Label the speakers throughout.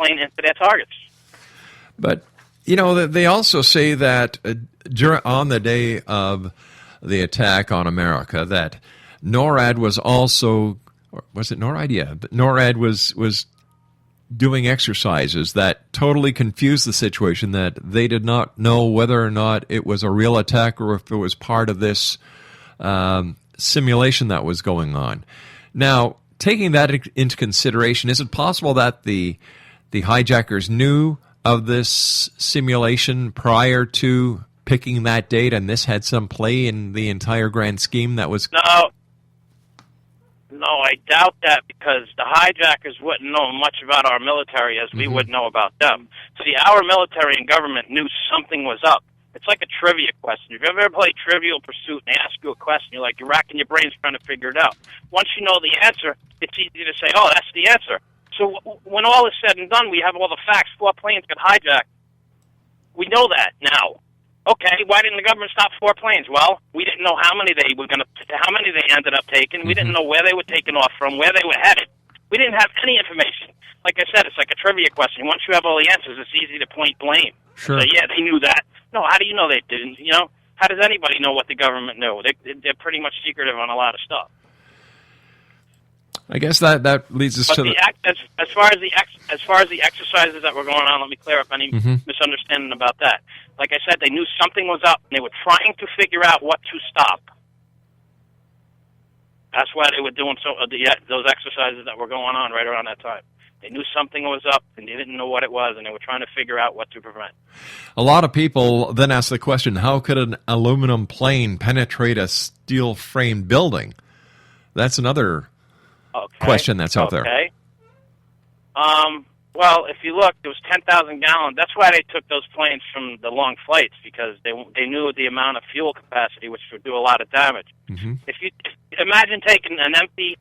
Speaker 1: plane into their targets.
Speaker 2: But, they also say that on the day of the attack on America, that NORAD was also, or was it NORAD? Yeah, NORAD was doing exercises that totally confused the situation, that they did not know whether or not it was a real attack or if it was part of this simulation that was going on. Now, taking that into consideration, is it possible that the hijackers knew of this simulation prior to picking that date, and this had some play in the entire grand scheme that was...
Speaker 1: No, I doubt that, because the hijackers wouldn't know much about our military as we would know about them. See, our military and government knew something was up. It's like a trivia question. If you ever played Trivial Pursuit and they ask you a question, you're racking your brains trying to figure it out. Once you know the answer, it's easy to say, oh, that's the answer. So when all is said and done, we have all the facts. 4 planes got hijacked. We know that now. Okay, why didn't the government stop 4 planes? Well, we didn't know how many they ended up taking. We didn't know where they were taking off from, where they were headed. We didn't have any information. Like I said, it's like a trivia question. Once you have all the answers, it's easy to point blame.
Speaker 2: Sure.
Speaker 1: So, yeah, they knew that. No, how do you know they didn't? How does anybody know what the government knew? They're pretty much secretive on a lot of stuff.
Speaker 2: I guess that leads us to
Speaker 1: as far as the exercises that were going on, let me clear up any misunderstanding about that. Like I said, they knew something was up, and they were trying to figure out what to stop. That's why they were doing those exercises that were going on right around that time. They knew something was up, and they didn't know what it was, and they were trying to figure out what to prevent.
Speaker 2: A lot of people then ask the question, how could an aluminum plane penetrate a steel-framed building? That's another question that's out there.
Speaker 1: Okay. Well, if you look, there was 10,000 gallons. That's why they took those planes from the long flights, because they knew the amount of fuel capacity, which would do a lot of damage. If you imagine taking an empty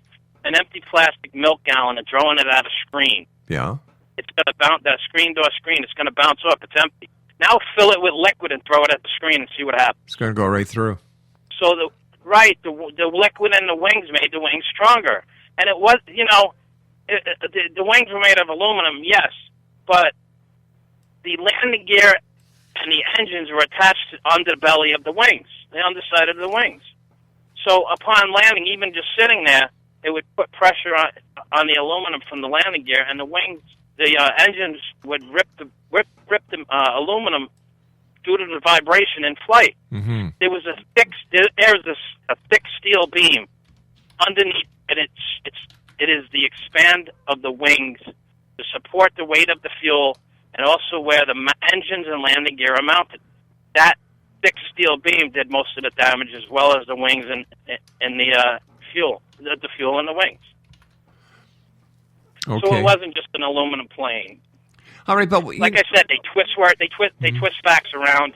Speaker 1: plastic milk gallon and throwing it at a screen.
Speaker 2: Yeah.
Speaker 1: It's going to bounce, that screen to a screen, it's going to bounce off. It's empty. Now fill it with liquid and throw it at the screen and see what happens.
Speaker 2: It's going to go right through.
Speaker 1: So the liquid in the wings made the wings stronger. And it was, the wings were made of aluminum, yes, but the landing gear and the engines were attached to the underbelly of the wings, the underside of the wings. So upon landing, even just sitting there, it would put pressure on the aluminum from the landing gear, and the wings, the engines would rip the aluminum due to the vibration in flight. There was a thick steel beam underneath, and it is the expand of the wings to support the weight of the fuel, and also where the engines and landing gear are mounted. That thick steel beam did most of the damage, as well as the wings and the fuel in the wings.
Speaker 2: Okay.
Speaker 1: So it wasn't just an aluminum plane.
Speaker 2: All right, but
Speaker 1: like I said, they twist facts around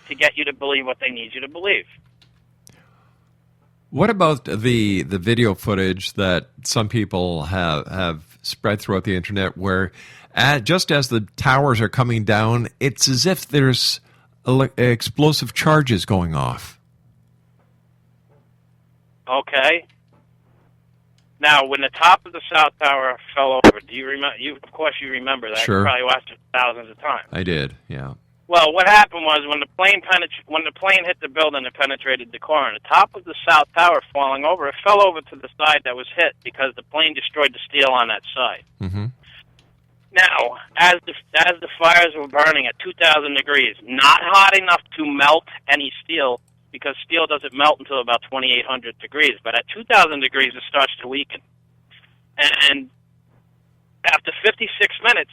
Speaker 1: to get you to believe what they need you to believe.
Speaker 2: What about the video footage that some people have spread throughout the internet, where just as the towers are coming down, it's as if there's explosive charges going off? Okay.
Speaker 1: Now, when the top of the South Tower fell over, do you remember? Of course, you remember that.
Speaker 2: Sure.
Speaker 1: You probably watched it thousands of times.
Speaker 2: I did. Yeah.
Speaker 1: Well, what happened was when the plane hit the building and penetrated the core, and the top of the South Tower falling over, it fell over to the side that was hit because the plane destroyed the steel on that side.
Speaker 2: Mm-hmm.
Speaker 1: Now, as the fires were burning at 2,000 degrees, not hot enough to melt any steel, because steel doesn't melt until about 2,800 degrees, but at 2,000 degrees it starts to weaken. And after 56 minutes,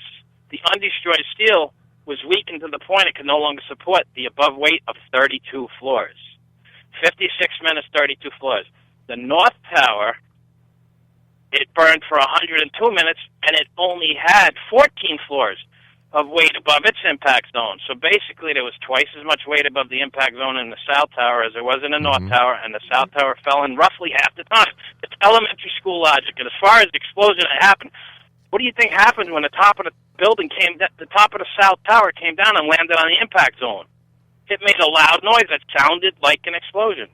Speaker 1: the undestroyed steel was weakened to the point it could no longer support the above weight of 32 floors. 56 minutes, 32 floors. The North Tower, it burned for 102 minutes, and it only had 14 floors of weight above its impact zone. So basically there was twice as much weight above the impact zone in the South Tower as there was in the North Tower, and the South Tower fell in roughly half the time. It's elementary school logic. And as far as the explosion that happened, what do you think happened when the top of the building the top of the South Tower came down and landed on the impact zone? It made a loud noise that sounded like an explosion.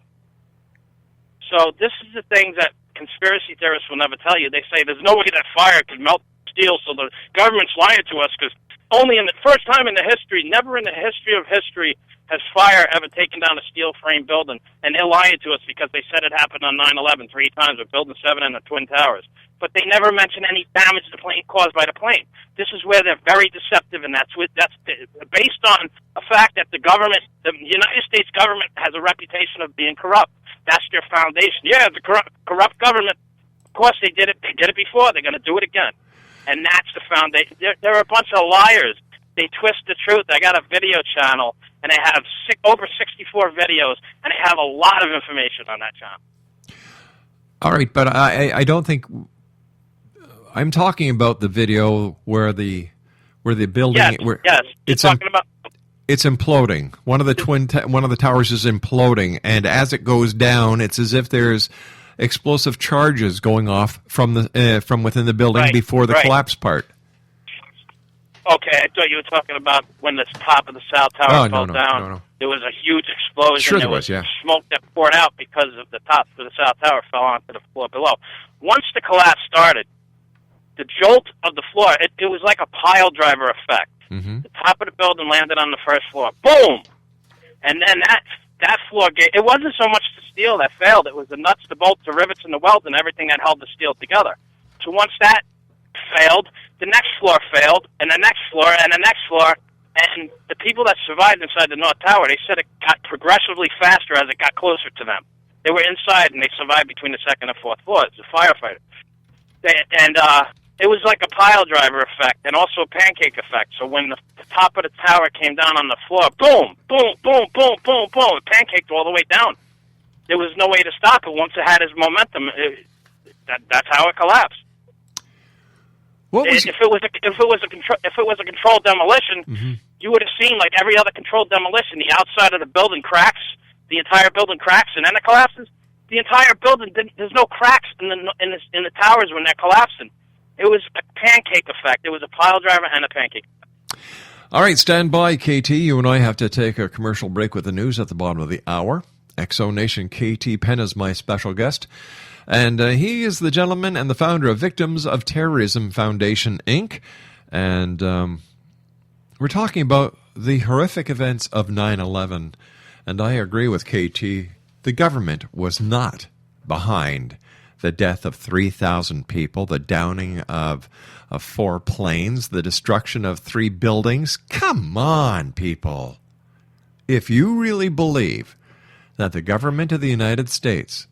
Speaker 1: So this is the things that conspiracy theorists will never tell you. They say there's no way that fire could melt steel. So the government's lying to us because only in the first time in the history, never in the history of history, has fire ever taken down a steel frame building. And they're lying to us because they said it happened on 9/11 3 times with Building 7 and the Twin Towers. But they never mention any damage to the plane caused by the plane. This is where they're very deceptive, and that's based on a fact that the government, the United States government, has a reputation of being corrupt. That's their foundation. Yeah, the corrupt government. Of course, they did it. They did it before. They're going to do it again, and that's the foundation. They're a bunch of liars. They twist the truth. I got a video channel, and they have over 64 videos, and they have a lot of information on that channel.
Speaker 2: All right, but I don't think. I'm talking about the video where the building.
Speaker 1: Yes. You're talking about.
Speaker 2: It's imploding. One of the towers is imploding, and as it goes down, it's as if there's explosive charges going off from within the building before the collapse part.
Speaker 1: Okay, I thought you were talking about when the top of the South Tower fell down.
Speaker 2: No.
Speaker 1: There was a huge explosion.
Speaker 2: Sure there was, yeah.
Speaker 1: Smoke that poured out because of the top of the South Tower fell onto the floor below. Once the collapse started, the jolt of the floor, it was like a pile driver effect.
Speaker 2: Mm-hmm.
Speaker 1: The top of the building landed on the first floor. Boom! And then that floor it wasn't so much the steel that failed. It was the nuts, the bolts, the rivets, and the welds, and everything that held the steel together. So once that failed, the next floor failed, and the next floor, and the next floor. And the people that survived inside the North Tower, they said it got progressively faster as it got closer to them. They were inside, and they survived between the second and fourth floors, the firefighters. It was like a pile driver effect and also a pancake effect. So when the top of the tower came down on the floor, boom, boom, boom, boom, boom, boom, it pancaked all the way down. There was no way to stop it once it had its momentum. That's how it collapsed. If it was a controlled demolition,
Speaker 2: mm-hmm.
Speaker 1: you would have seen like every other controlled demolition. The outside of the building cracks, the entire building cracks, and then it collapses. The entire building, there's no cracks in the towers when they're collapsing. It was a pancake effect. It was a pile driver and a pancake effect.
Speaker 2: All right, stand by, KT. You and I have to take a commercial break with the news at the bottom of the hour. Exo Nation KT Penn is my special guest. And he is the gentleman and the founder of Victims of Terrorism Foundation, Inc. And we're talking about the horrific events of 9/11. And I agree with KT. The government was not behind the death of 3,000 people, the downing of 4 planes, the destruction of 3 buildings. Come on, people. If you really believe that the government of the United States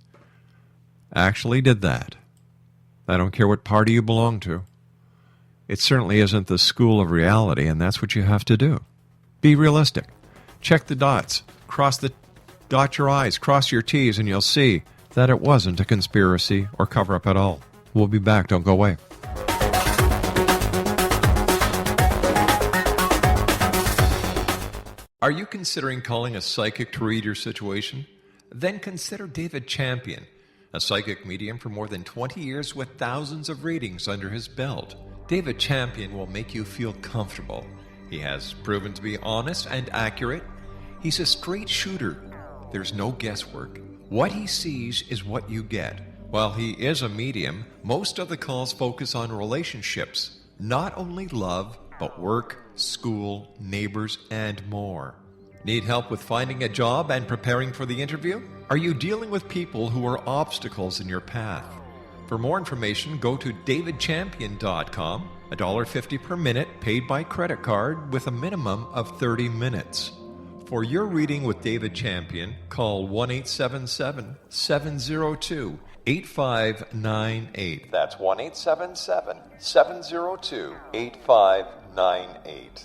Speaker 2: actually did that, I don't care what party you belong to, it certainly isn't the school of reality, and that's what you have to do. Be realistic. Check the dots. Dot your I's, cross your T's, and you'll see that it wasn't a conspiracy or cover-up at all. We'll be back. Don't go away. Are you considering calling a psychic to read your situation? Then consider David Champion, a psychic medium for more than 20 years with thousands of readings under his belt. David Champion will make you feel comfortable. He has proven to be honest and accurate. He's a straight shooter. There's no guesswork. What he sees is what you get. While he is a medium, most of the calls focus on relationships, not only love, but work, school, neighbors, and more. Need help with finding a job and preparing for the interview? Are you dealing with people who are obstacles in your path? For more information, go to davidchampion.com, $1.50 per minute paid by credit card with a minimum of 30 minutes. For your reading with David Champion, call 1-877-702-8598. That's 1-877-702-8598.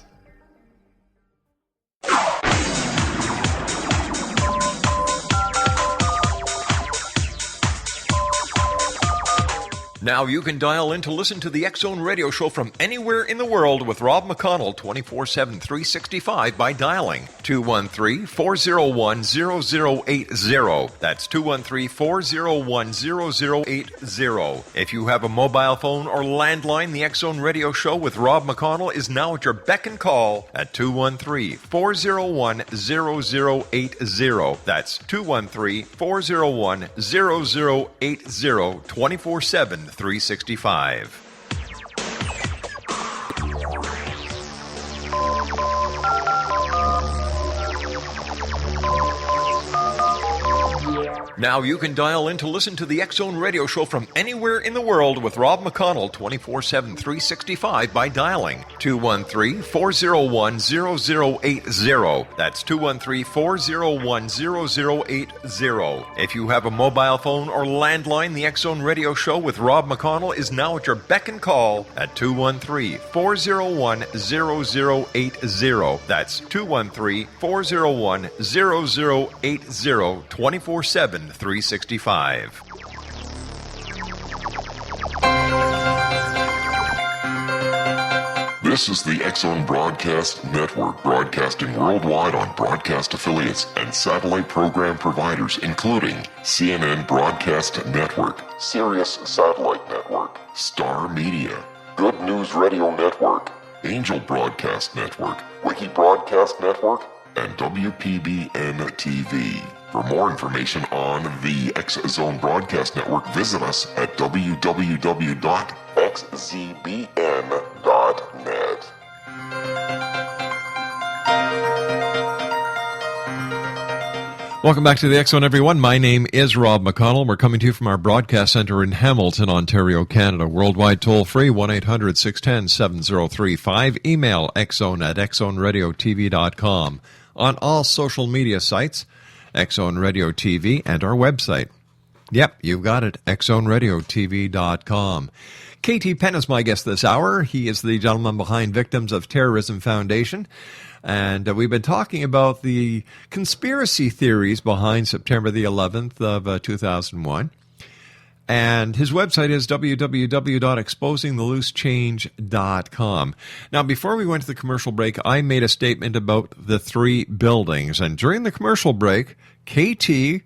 Speaker 2: Now you can dial in to listen to the X-Zone Radio Show from anywhere in the world with Rob McConnell 24/7, 365 by dialing 213-401-0080. That's 213-401-0080. If you have a mobile phone or landline, the X-Zone Radio Show with Rob McConnell is now at your beck and call at 213-401-0080. That's 213-401-0080, 24/7, 365. Now you can dial in to listen to the X-Zone Radio Show from anywhere in the world with Rob McConnell 24/7, 365 by dialing 213-401-0080. That's 213-401-0080. If you have a mobile phone or landline, the X-Zone Radio Show with Rob McConnell is now at your beck and call at 213-401-0080. That's 213-401-0080, 24/7, 365.
Speaker 3: This is the X-Zone Broadcast Network, broadcasting worldwide on broadcast affiliates and satellite program providers, including CNN Broadcast Network, Sirius Satellite Network, Star Media, Good News Radio Network, Angel Broadcast Network, Wiki Broadcast Network, and WPBN TV. For more information on the X-Zone Broadcast Network, visit us at www.xzbn.net.
Speaker 2: Welcome back to the X-Zone, everyone. My name is Rob McConnell. We're coming to you from our broadcast center in Hamilton, Ontario, Canada. Worldwide toll-free, 1-800-610-7035. Email xzone@xzoneradiotv.com. On all social media sites, X-Zone Radio TV, and our website. Yep, you've got it, xzoneradiotv.com. T Penn is my guest this hour. He is the gentleman behind Victims of Terrorism Foundation. And we've been talking about the conspiracy theories behind September the 11th of 2001. And his website is www.exposingtheloosechange.com. Now, before we went to the commercial break, I made a statement about the three buildings. And during the commercial break, KT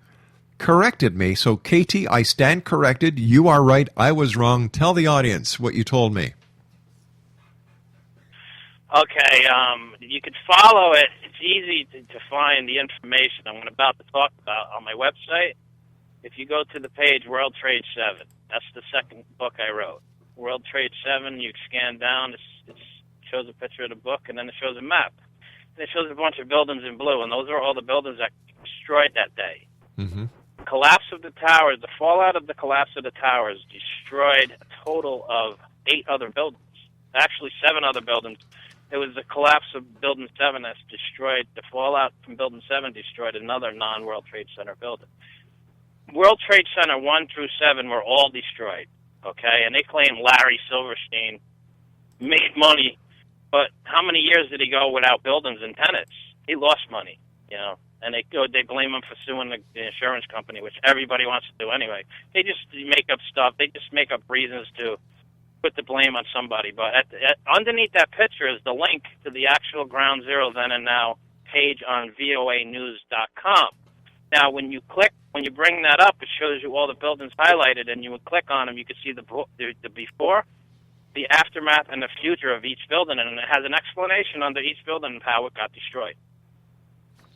Speaker 2: corrected me. So, KT, I stand corrected. You are right. I was wrong. Tell the audience what you told me.
Speaker 1: Okay, you can follow it. It's easy to find the information I'm about to talk about on my website. If you go to the page World Trade 7, that's the second book I wrote. World Trade 7, you scan down, it shows a picture of the book, and then it shows a map. And it shows a bunch of buildings in blue, and those are all the buildings that destroyed that day.
Speaker 2: Mm-hmm.
Speaker 1: The collapse of the towers, the fallout of the collapse of the towers destroyed a total of 8 other buildings. Actually, 7 other buildings. It was the collapse of Building 7 that's destroyed, the fallout from Building 7 destroyed another non-World Trade Center building. World Trade Center 1 through 7 were all destroyed, okay? And they claim Larry Silverstein made money, but how many years did he go without buildings and tenants? He lost money, you know, and they blame him for suing the insurance company, which everybody wants to do anyway. They just make up stuff. They just make up reasons to put the blame on somebody. But underneath that picture is the link to the actual Ground Zero Then and Now page on voanews.com. Now, when you bring that up, it shows you all the buildings highlighted, and you would click on them. You can see the before, the aftermath, and the future of each building, and it has an explanation under each building of how it got destroyed.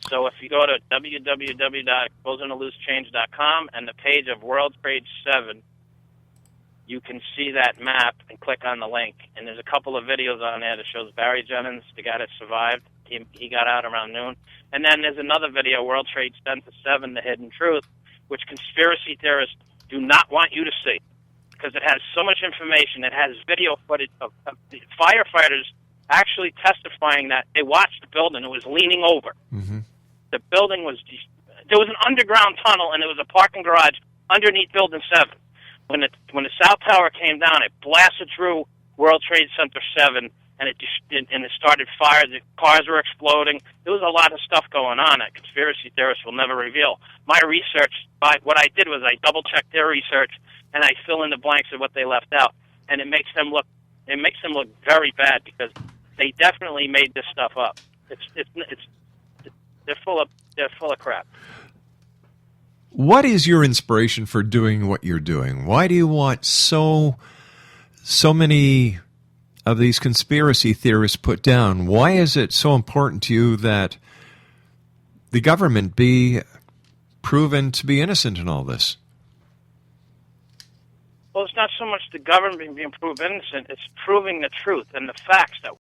Speaker 1: So if you go to www.exposingtheloosechange.com and the page of World Trade 7, you can see that map and click on the link. And there's a couple of videos on there that shows Barry Jennings, the guy that survived. He got out around noon. And then there's another video, World Trade Center 7, The Hidden Truth, which conspiracy theorists do not want you to see because it has so much information. It has video footage of the firefighters actually testifying that they watched the building. It was leaning over.
Speaker 2: Mm-hmm.
Speaker 1: The building was... There was an underground tunnel, and there was a parking garage underneath Building 7. When the South Tower came down, it blasted through World Trade Center 7, and it started fires. The cars were exploding. There was a lot of stuff going on that conspiracy theorists will never reveal. My research, what I did was I double-checked their research, and I fill in the blanks of what they left out, and it makes them look very bad because they definitely made this stuff up. They're full of crap.
Speaker 2: What is your inspiration for doing what you're doing? Why do you want so many of these conspiracy theorists put down? Why is it so important to you that the government be proven to be innocent in all this?
Speaker 1: Well, it's not so much the government being proved innocent, it's proving the truth and the facts that